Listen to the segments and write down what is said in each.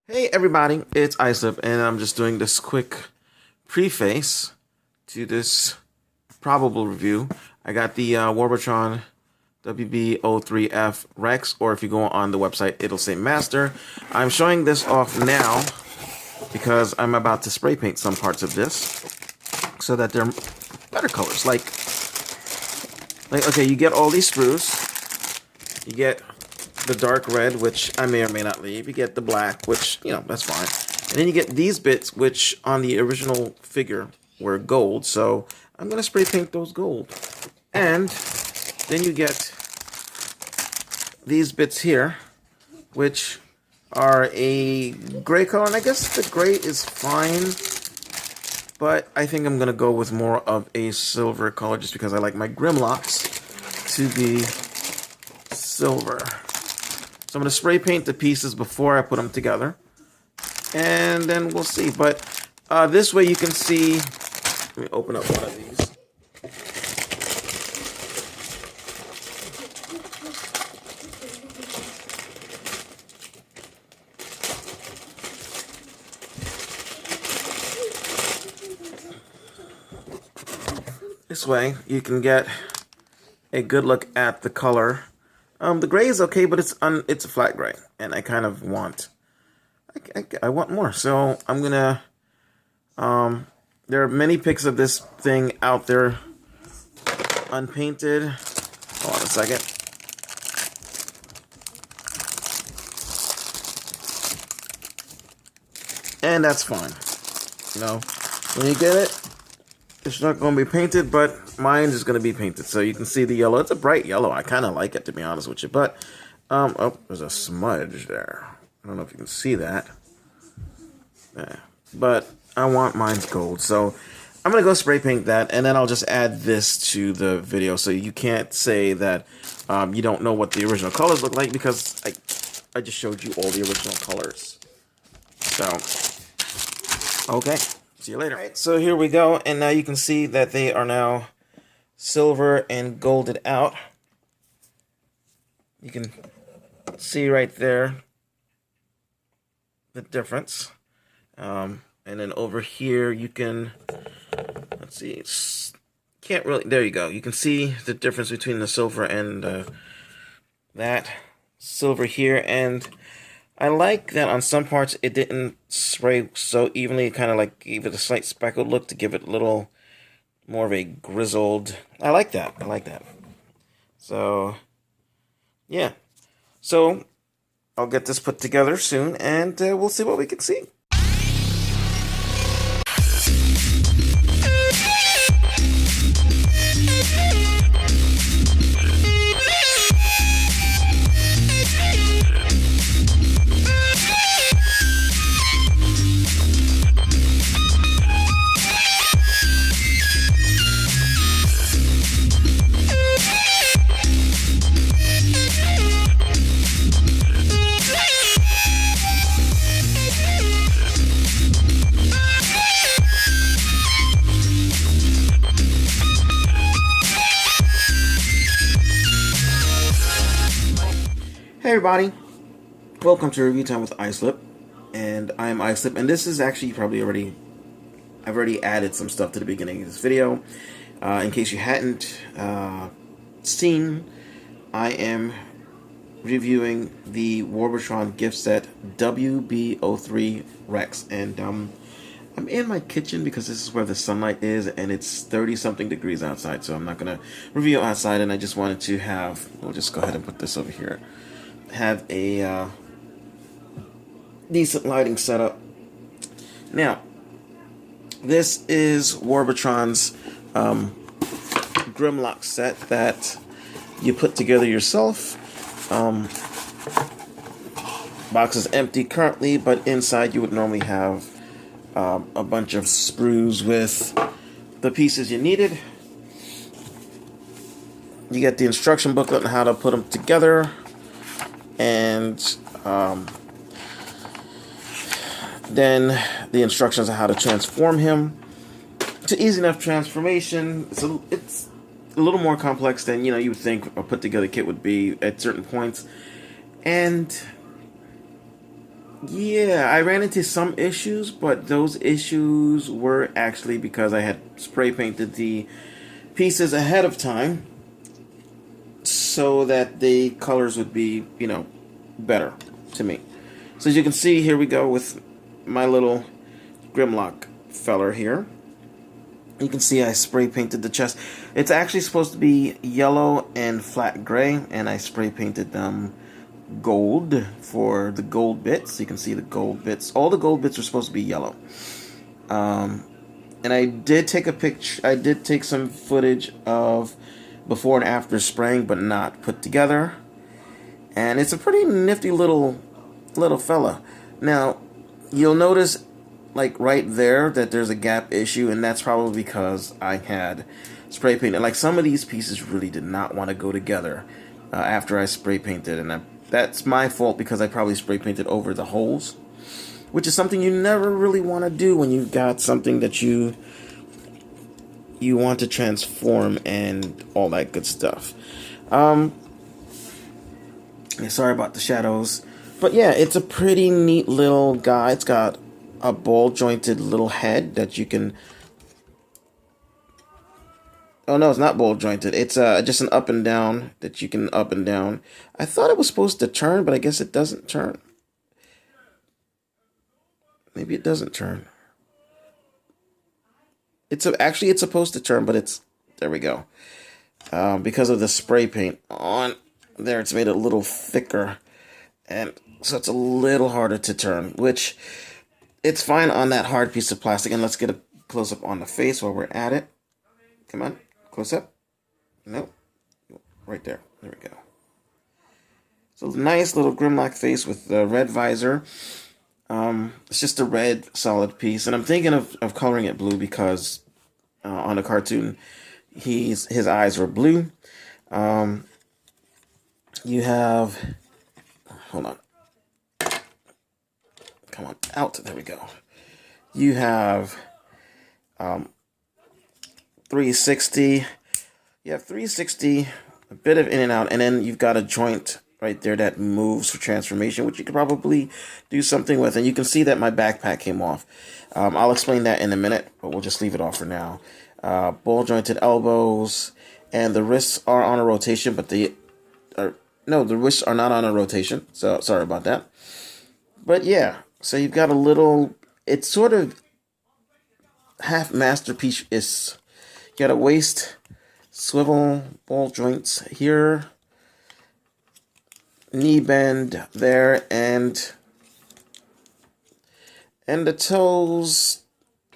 Hey everybody, it's Islip, and I'm just doing this quick preface to this probable review. I got the Warbotron WB03-F Rex, or if you go on the website, it'll say Master. I'm showing this off now because I'm about to spray paint some parts of this so that they're better colors. Like okay, you get all these sprues, you get the dark red, which I may or may not leave. You get the black, which, that's fine. And then you get these bits, which on the original figure were gold. So I'm going to spray paint those gold. And then you get these bits here, which are a gray color. And I guess the gray is fine, but I think I'm going to go with more of a silver color just because I like my Grimlocks to be silver. So I'm going to spray paint the pieces before I put them together, and then we'll see. But this way you can see, let me open up one of these. This way you can get a good look at the color. The gray is okay, but it's a flat gray, and I kind of want, I want more. So I'm gonna, there are many pics of this thing out there, unpainted. Hold on a second. And that's fine. When you get it, it's not going to be painted, but mine is going to be painted. So you can see the yellow. It's a bright yellow. I kind of like it, to be honest with you. But, oh, there's a smudge there. I don't know if you can see that. Yeah. But I want mine's gold. So I'm going to go spray paint that, and then I'll just add this to the video. So you can't say that you don't know what the original colors look like, because I just showed you all the original colors. So, okay. See you later. All right, so here we go, and now you can see that they are now silver and golded out. You can see right there the difference. And then over here you can, let's see, can't really, there you go. You can see the difference between the silver and that silver here, and I like that on some parts it didn't spray so evenly. It kind of like gave it a slight speckled look to give it a little more of a grizzled. I like that. I like that. So, yeah. So, I'll get this put together soon, and we'll see what we can see. Hey everybody, welcome to Review Time with Islip, and I am Islip, and this is actually I've already added some stuff to the beginning of this video. In case you hadn't seen, I am reviewing the Warbotron gift set WB03 Rex, and I'm in my kitchen because this is where the sunlight is, and it's 30-something degrees outside, so I'm not going to review outside, and I just wanted to have, we'll just go ahead and put this over here, have a decent lighting setup. Now, this is Warbotron's Grimlock set that you put together yourself. Box is empty currently, but inside you would normally have a bunch of sprues with the pieces you needed. You get the instruction booklet on how to put them together, and then the instructions on how to transform him. It's an easy enough transformation. It's a little more complex than you would think a put together kit would be at certain points, and Yeah, I ran into some issues, but those issues were actually because I had spray painted the pieces ahead of time so that the colors would be, better to me. So as you can see, here we go with my little Grimlock feller here. You can see I spray painted the chest. It's actually supposed to be yellow and flat gray, and I spray painted them gold for the gold bits. You can see the gold bits. All the gold bits are supposed to be yellow. And I did take a picture. I did take some footage of before and after spraying, but not put together. And it's a pretty nifty little fella. Now, you'll notice, like right there, that there's a gap issue, and that's probably because I had spray painted. Like some of these pieces really did not want to go together after I spray painted, and that's my fault because I probably spray painted over the holes, which is something you never really want to do when you've got something that you want to transform and all that good stuff. Yeah, sorry about the shadows. But yeah, it's a pretty neat little guy. It's got a ball jointed little head that you can... Oh no, it's not ball jointed. It's just an up and down that you can up and down. I thought it was supposed to turn, but I guess it doesn't turn. Maybe it doesn't turn. Actually it's supposed to turn, but it's... There we go. Because of the spray paint on there, it's made it a little thicker, and so it's a little harder to turn, which it's fine on that hard piece of plastic. And let's get a close-up on the face while we're at it. Come on, close-up. Nope. Right there. There we go. So nice little Grimlock face with the red visor. It's just a red solid piece, and I'm thinking of coloring it blue because on the cartoon his eyes were blue. You have, hold on, come on, out, there we go. You have 360, you have 360, a bit of in and out, and then you've got a joint right there that moves for transformation, which you could probably do something with. And you can see that my backpack came off. I'll explain that in a minute, but we'll just leave it off for now. Ball jointed elbows, and the wrists are on a rotation, but the wrists are not on a rotation, so sorry about that. But yeah, so you've got a little, it's sort of half masterpiece. You got a waist, swivel, ball joints here, knee bend there, and the toes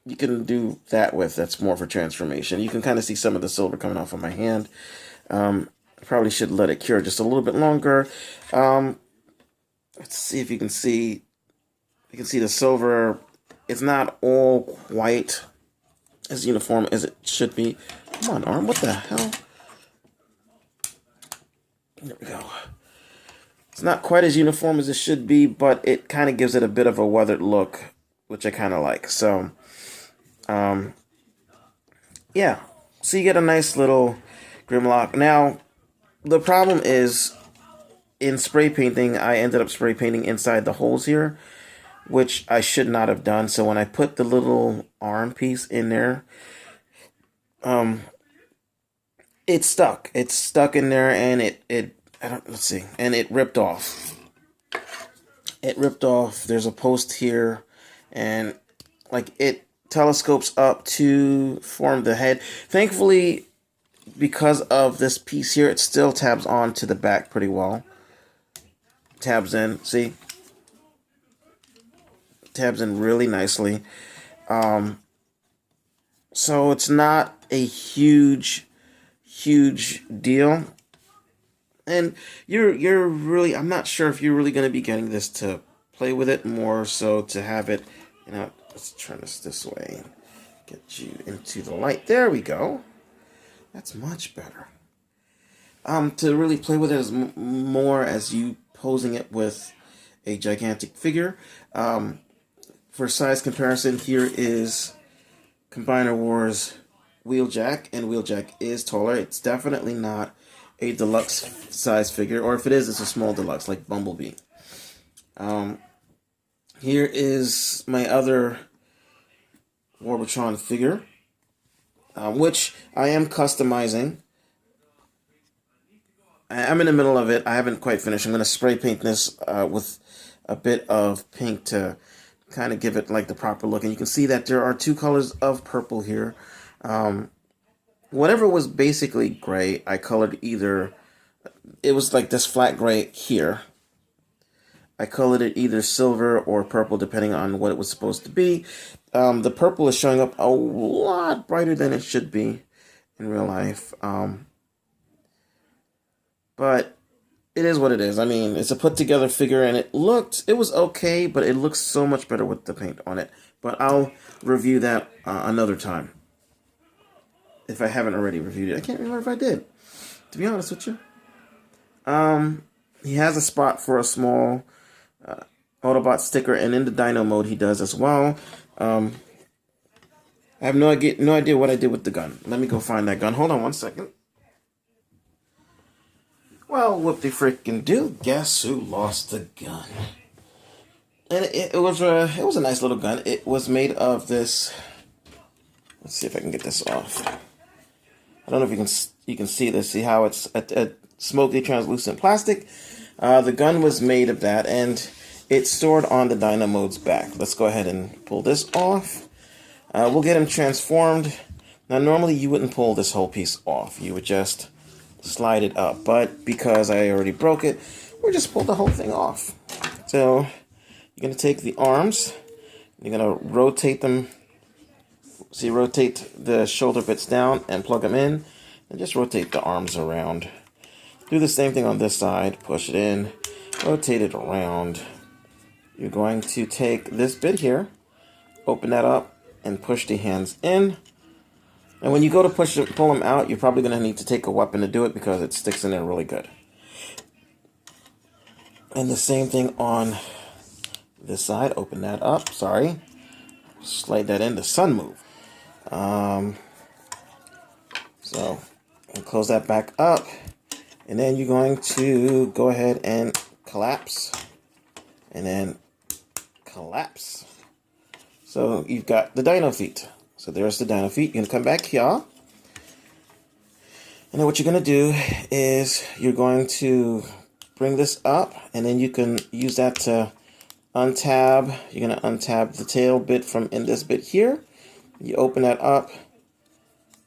you can do that with. That's more for transformation. You can kind of see some of the silver coming off of my hand. Probably should let it cure just a little bit longer. Let's see if you can see. You can see the silver. It's not all quite as uniform as it should be. Come on, arm. What the hell? There we go. It's not quite as uniform as it should be, but it kind of gives it a bit of a weathered look, which I kind of like. So, yeah. So you get a nice little Grimlock. Now, the problem is, in spray painting, I ended up spray painting inside the holes here, which I should not have done. So when I put the little arm piece in there, it's stuck. It's stuck in there, and let's see, and it ripped off. It ripped off. There's a post here, and like it telescopes up to form the head. Thankfully, because of this piece here, it still tabs on to the back pretty well. Tabs in, see? Tabs in really nicely. So it's not a huge deal. And you're really, I'm not sure if you're really going to be getting this to play with it, more so to have it, let's turn this way. Get you into the light. There we go. That's much better. To really play with it as more as you posing it with a gigantic figure. For size comparison, here is Combiner Wars Wheeljack, and Wheeljack is taller. It's definitely not a deluxe size figure, or if it is, it's a small deluxe, like Bumblebee. Here is my other Warbotron figure, which I am customizing. I'm in the middle of it. I haven't quite finished. I'm going to spray paint this with a bit of pink to kind of give it like the proper look. And you can see that there are two colors of purple here. Whatever was basically gray, I colored either. It was like this flat gray here. I colored it either silver or purple, depending on what it was supposed to be. The purple is showing up a lot brighter than it should be in real life. But it is what it is. I mean, it's a put-together figure, and it was okay, but it looks so much better with the paint on it. But I'll review that another time. If I haven't already reviewed it. I can't remember if I did, to be honest with you. He has a spot for a small Autobot sticker, and in the Dino mode he does as well. I have no idea what I did with the gun. Let me go find that gun. Hold on one second. Well, whoop-de-frickin-do. Guess who lost the gun? And it was a nice little gun. It was made of this. Let's see if I can get this off. I don't know if you can see this. See how it's a smoky, translucent plastic. The gun was made of that, and it's stored on the Dino mode's back. Let's go ahead and pull this off. We'll get him transformed. Now, normally you wouldn't pull this whole piece off. You would just slide it up, but because I already broke it, we'll just pull the whole thing off. So you're going to take the arms, you're going to rotate them. See, rotate the shoulder bits down and plug them in, and just rotate the arms around. Do the same thing on this side. Push it in, rotate it around. You're going to take this bit here, open that up, and push the hands in. And when you go to pull them out, you're probably going to need to take a weapon to do it because it sticks in there really good. And the same thing on this side. Open that up. Sorry. Slide that in. The sun move. So, and close that back up. And then you're going to go ahead and collapse. And then collapse. So you've got the Dino Feet. So there's the Dino Feet. You're going to come back here. And then what you're going to do is you're going to bring this up. And then you can use that to untab. You're going to untab the tail bit from in this bit here. You open that up.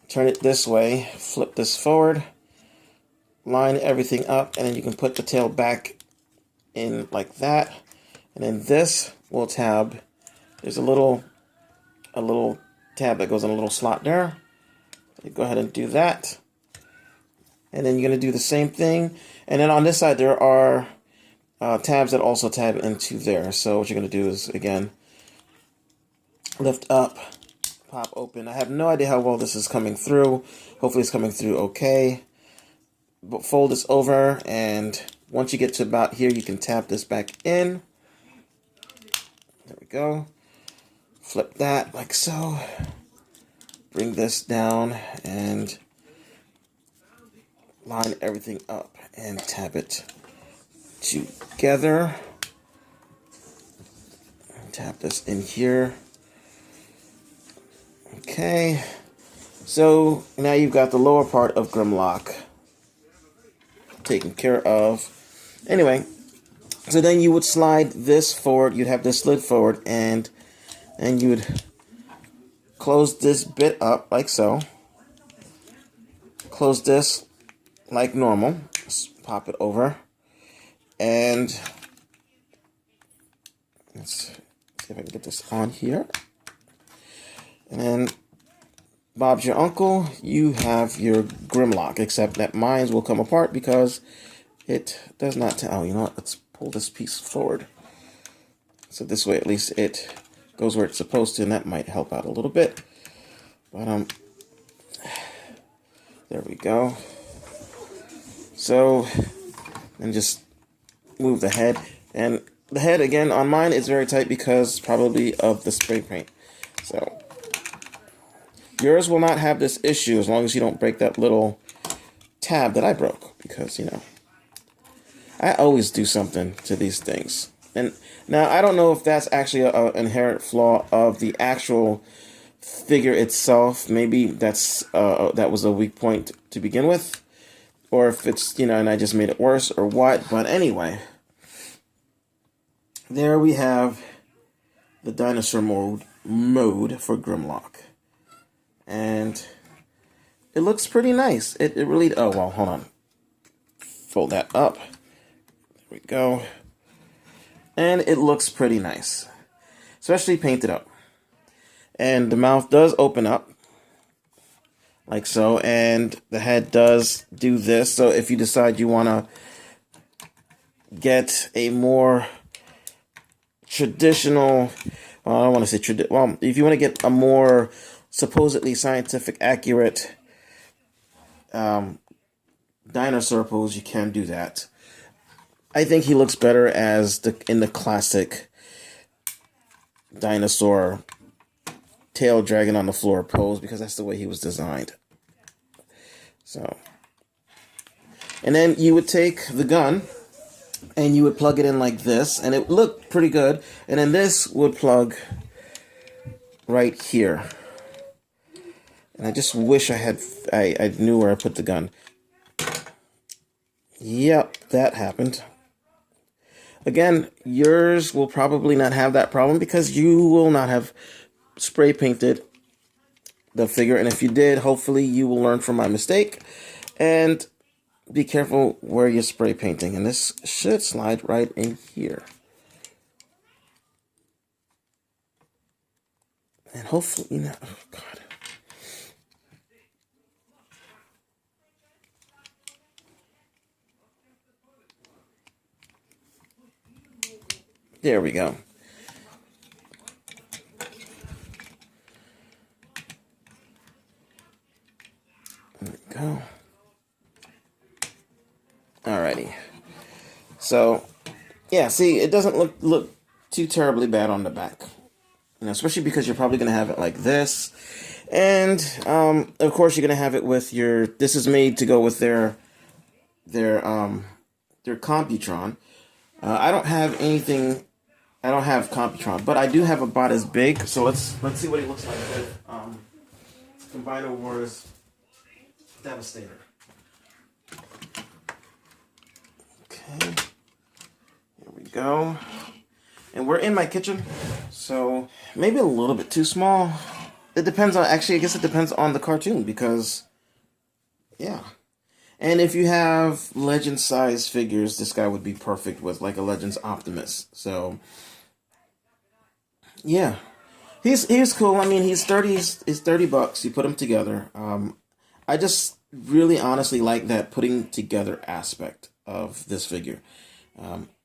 Turn it this way. Flip this forward. Line everything up. And then you can put the tail back in like that. And then this will tab. There's a little tab that goes in a little slot there. So go ahead and do that. And then you're going to do the same thing. And then on this side there are tabs that also tab into there. So what you're going to do is, again, lift up, pop open. I have no idea how well this is coming through. Hopefully it's coming through okay. But fold this over, and once you get to about here, you can tap this back in. There we go. Flip that like so. Bring this down and line everything up and tap it together. Tap this in here. Okay. So now you've got the lower part of Grimlock taken care of. Anyway, so then you would slide this forward. You'd have this slid forward, and you would close this bit up like so. Close this like normal. Just pop it over, and let's see if I can get this on here. And then Bob's your uncle. You have your Grimlock, except that mine will come apart because it does not. Oh, you know what? Let's pull this piece forward. So this way, at least it goes where it's supposed to, and that might help out a little bit. But there we go. So, and just move the head. And the head, again, on mine is very tight because probably of the spray paint. So yours will not have this issue as long as you don't break that little tab that I broke. Because, you know, I always do something to these things. And now I don't know if that's actually an inherent flaw of the actual figure itself. Maybe that was a weak point to begin with, or if it's, and I just made it worse or what. But anyway, there we have the dinosaur mode for Grimlock, and it looks pretty nice. It really. Oh well, hold on. Fold that up. There we go. And it looks pretty nice, especially painted up. And the mouth does open up, like so, and the head does do this. So if you decide you want to get a more traditional, well, I don't want to say well, if you want to get a more supposedly scientific accurate dinosaur pose, you can do that. I think he looks better as in the classic dinosaur tail dragging on the floor pose, because that's the way he was designed. So, and then you would take the gun and you would plug it in like this, and it looked pretty good. And then this would plug right here. And I just wish I knew where I put the gun. Yep, that happened. Again, yours will probably not have that problem because you will not have spray painted the figure. And if you did, hopefully you will learn from my mistake and be careful where you're spray painting. And this should slide right in here. And hopefully, oh God. There we go. There we go. Alrighty. So, yeah, see, it doesn't look too terribly bad on the back. Especially because you're probably going to have it like this. And, of course, you're going to have it with this is made to go with their Computron. I don't have Computron, but I do have a bot as big. So let's see what he looks like with Combiner Wars Devastator. Okay, here we go. And we're in my kitchen, so maybe a little bit too small. It depends on, actually, I guess it depends on the cartoon, because, yeah. And if you have Legend size figures, this guy would be perfect with like a Legends Optimus. So, yeah, he's cool. I mean, he's $30. You put him together. I just really honestly like that putting together aspect of this figure.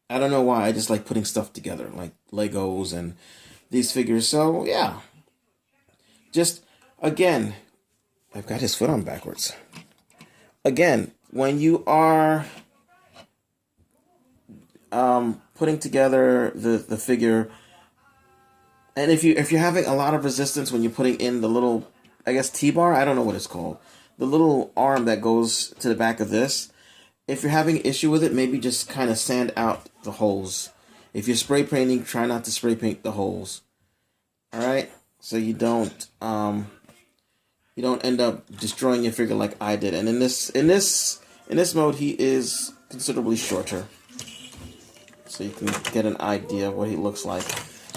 I don't know why. I just like putting stuff together, like Legos and these figures. So yeah, just again, I've got his foot on backwards. Again, when you are putting together the figure, and if you're having a lot of resistance when you're putting in the little, I guess, T-bar, I don't know what it's called, the little arm that goes to the back of this, if you're having an issue with it, maybe just kind of sand out the holes. If you're spray painting, try not to spray paint the holes. All right, so you don't end up destroying your figure like I did. And in this mode, he is considerably shorter, so you can get an idea of what he looks like.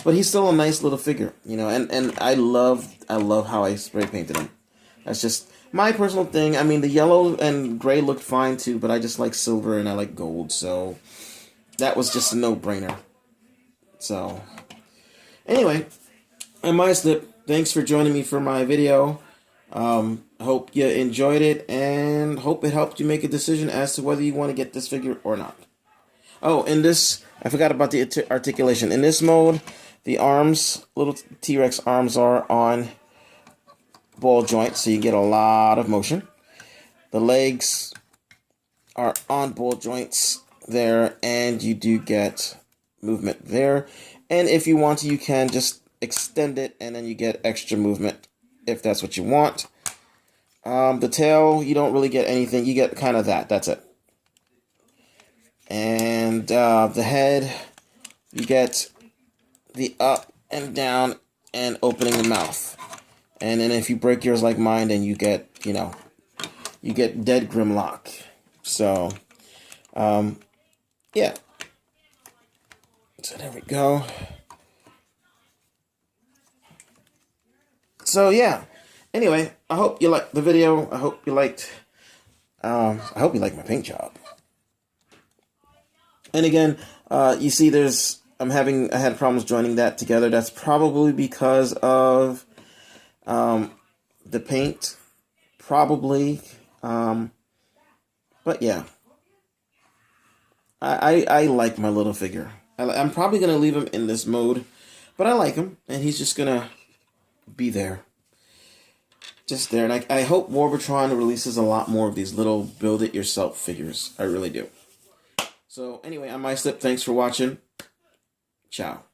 But he's still a nice little figure, And I love how I spray painted him. That's just my personal thing. I mean, the yellow and gray looked fine too, but I just like silver and I like gold, so that was just a no-brainer. So anyway, I might slip. Thanks for joining me for my video. Hope you enjoyed it, and hope it helped you make a decision as to whether you want to get this figure or not. Oh, I forgot about the articulation. In this mode, the arms, little T-Rex arms, are on ball joints, so you get a lot of motion. The legs are on ball joints there, and you do get movement there. And if you want to, you can just extend it, and then you get extra movement if that's what you want. The tail, you don't really get anything. You get kind of that. That's it. And the head, you get the up and down and opening the mouth. And then if you break yours like mine, then you get, you know, you get dead Grimlock. So, yeah. So there we go. So yeah. Anyway, I hope you liked the video. I hope you liked my paint job. And again, you see I had problems joining that together. That's probably because of the paint. Probably. But yeah. I like my little figure. I'm probably going to leave him in this mode. But I like him. And he's just going to be there. Just there. And I hope Warbotron releases a lot more of these little build-it-yourself figures. I really do. So anyway, I'm MySlip. Thanks for watching. Ciao.